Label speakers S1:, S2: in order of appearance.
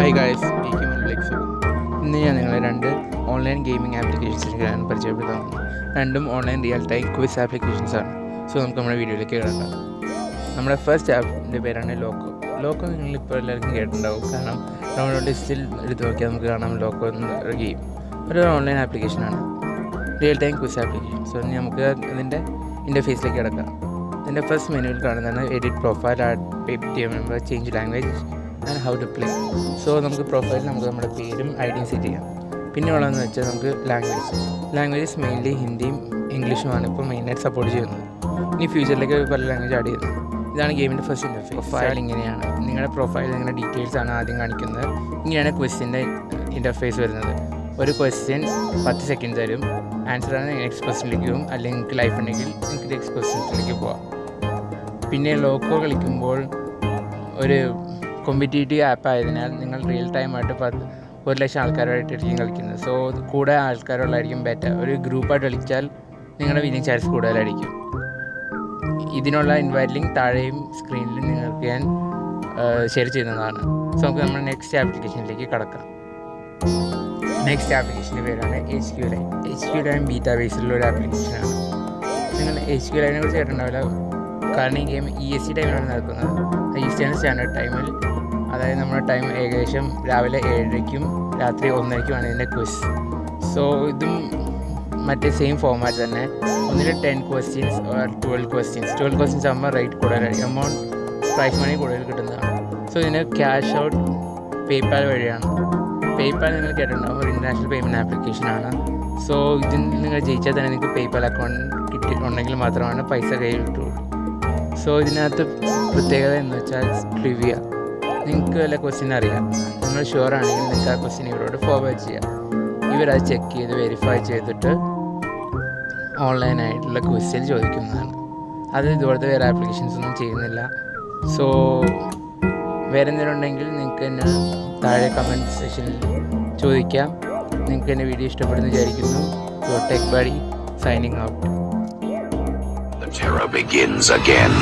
S1: Hi guys, ലക്സു. ഇന്ന് ഞാൻ നിങ്ങളെ രണ്ട് ഓൺലൈൻ ഗെയിമിംഗ് ആപ്ലിക്കേഷൻസിനെയാണ് പരിചയപ്പെടുത്താൻ പോകുന്നത്. രണ്ടും ഓൺലൈൻ റിയൽ ടൈം ക്വിസ് ആപ്ലിക്കേഷൻസാണ്. സോ നമുക്ക് നമ്മുടെ വീഡിയോയിലേക്ക് കിടക്കാം. നമ്മുടെ ഫസ്റ്റ് ആപ്പിൻ്റെ പേരാണ് ലോക്കോ. ലോക്കോ നിങ്ങളിപ്പോൾ എല്ലാവർക്കും കേട്ടിട്ടുണ്ടാവും. കാരണം നമ്മുടെ ലിസ്റ്റിൽ എടുത്ത് നോക്കിയാൽ നമുക്ക് കാണാം ലോക്കോ എന്ന ഗെയിം ഒരു ഓൺലൈൻ ആപ്ലിക്കേഷനാണ്, real time quiz application. So നമുക്ക് അതിൻ്റെ ഇൻ്റർഫേസിലേക്ക് കിടക്കാം. ഇതിൻ്റെ ഫസ്റ്റ് മെനുവിൽ കാണുന്നതാണ് edit profile, add Paytm member, change language and how to play. So നമുക്ക് പ്രൊഫൈൽ നമുക്ക് നമ്മുടെ പേരും ഐഡിയും സെറ്റ് ചെയ്യാം. പിന്നെ ഉള്ളതെന്ന് വെച്ചാൽ നമുക്ക് ലാംഗ്വേജസ് മെയിൻലി ഹിന്ദിയും ഇംഗ്ലീഷുമാണ് ഇപ്പോൾ മെയിനായിട്ട് സപ്പോർട്ട് ചെയ്യുന്നത്. ഇനി ഫ്യൂച്ചറിലേക്ക് പല ലാംഗ്വേജ് ആഡ് ചെയ്യുന്നത്. ഇതാണ് ഗെയിമിൻ്റെ ഫസ്റ്റ് ഇൻ്റർഫേസ്. പ്രൊഫൈൽ ഇങ്ങനെയാണ്. നിങ്ങളുടെ പ്രൊഫൈൽ നിങ്ങളുടെ ഡീറ്റെയിൽസ് ആണ് ആദ്യം കാണിക്കുന്നത്. ഇങ്ങനെയാണ് ക്വസ്റ്റ്യൻ്റെ ഇൻ്റർഫേസ് വരുന്നത്. ഒരു ക്വസ്റ്റ്യൻ 10 സെക്കൻഡ് തരും. ആൻസറാണ് നെക്സ്റ്റ് ക്വസ്റ്റ്യനിലേക്ക് പോകും. അല്ലെങ്കിൽ നിങ്ങൾക്ക് ലൈഫ് ഉണ്ടെങ്കിൽ നിങ്ങൾക്ക് നെക്സ്റ്റ് ക്വസ്റ്റ്യൻസിലേക്ക് പോകാം. പിന്നെ ലോക്കോ കളിക്കുമ്പോൾ ഒരു കോമ്പറ്റീറ്റീവ് ആപ്പ് ആയതിനാൽ നിങ്ങൾ റിയൽ ടൈമായിട്ട് 1,00,000 ആൾക്കാരുമായിട്ടായിരിക്കും കളിക്കുന്നത്. സോ കൂടെ ആൾക്കാരുള്ളതായിരിക്കും ബെറ്റർ. ഒരു ഗ്രൂപ്പായിട്ട് കളിച്ചാൽ നിങ്ങളുടെ വിന്നിങ് ചാൻസ് കൂടുതലായിരിക്കും. ഇതിനുള്ള ഇൻവൈറ്റ് ലിങ്ക് താഴെയും സ്ക്രീനിലും നിങ്ങൾക്ക് ഞാൻ ഷെയർ ചെയ്യുന്നതാണ്. സോ നമുക്ക് നമ്മുടെ നെക്സ്റ്റ് ആപ്ലിക്കേഷനിലേക്ക് കടക്കാം. നെക്സ്റ്റ് ആപ്ലിക്കേഷൻ്റെ പേരാണ് HQLine. HQLine ബീറ്റ ബേസിലുള്ള ഒരു ആപ്ലിക്കേഷനാണ്. നിങ്ങൾ HQLine കുറിച്ച് കേട്ടിട്ടുണ്ടാവില്ല. കാരണം ഈ ഗെയിം EST ടൈമിലാണ് നടക്കുന്നത്. ഈസ്റ്റേൺ സ്റ്റാൻഡേർഡ് ടൈമിൽ, അതായത് നമ്മുടെ ടൈം ഏകദേശം രാവിലെ 7:00-ക്കും രാത്രി 1:00-ക്കുമാണ് ഇതിൻ്റെ ക്വിസ്. സോ ഇതും മറ്റേ സെയിം ഫോർമാറ്റ് തന്നെ. ഒന്നിൽ 10 ക്വസ്റ്റ്യൻസ് ഓർ 12 ക്വസ്റ്റ്യൻസ് ആകുമ്പോൾ റേറ്റ് കൂടുതലായിരിക്കും, എമൗണ്ട് പ്രൈസ് മണി കൂടുതൽ കിട്ടുന്നതാണ്. സോ ഇതിന് ക്യാഷ് ഔട്ട് പേയ്പാൽ വഴിയാണ്. പേയ്പാൽ നിങ്ങൾ കേട്ടിട്ടുണ്ടാകും, ഒരു ഇൻ്റർനാഷണൽ പേയ്മെൻറ്റ് ആപ്ലിക്കേഷനാണ്. സോ ഇതിൽ നിങ്ങൾ ജയിച്ചാൽ തന്നെ നിങ്ങൾക്ക് പേയ്പാൽ അക്കൗണ്ട് കിട്ടിയിട്ടുണ്ടെങ്കിൽ മാത്രമാണ് പൈസ കയ്യിൽ കിട്ടുള്ളൂ. സോ ഇതിനകത്ത് പ്രത്യേകത എന്ന് വെച്ചാൽ ട്രിവിയ. നിങ്ങൾക്ക് വല്ല ക്വസ്റ്റ്യൻ അറിയാം, നിങ്ങൾ ഷുവർ ആണെങ്കിൽ നിങ്ങൾക്ക് ആ ക്വസ്റ്റ്യൻ ഇവരോട് ഫോർവേഡ് ചെയ്യാം. ഇവരത് ചെക്ക് ചെയ്ത് വെരിഫൈ ചെയ്തിട്ട് ഓൺലൈനായിട്ടുള്ള ക്വസ്റ്റ്യൻ ചോദിക്കുന്നതാണ്. അത് ഇതുപോലത്തെ വേറെ ആപ്ലിക്കേഷൻസ് ഒന്നും ചെയ്യുന്നില്ല. സോ വേറെ എന്തെങ്കിലും ഉണ്ടെങ്കിൽ നിങ്ങൾക്ക് എന്നെ താഴെ കമൻറ്റ് സെക്ഷനിൽ ചോദിക്കാം. നിങ്ങൾക്ക് എൻ്റെ വീഡിയോ ഇഷ്ടപ്പെടുന്നു വിചാരിക്കുന്നു. Your tech buddy signing out.
S2: The terror begins again.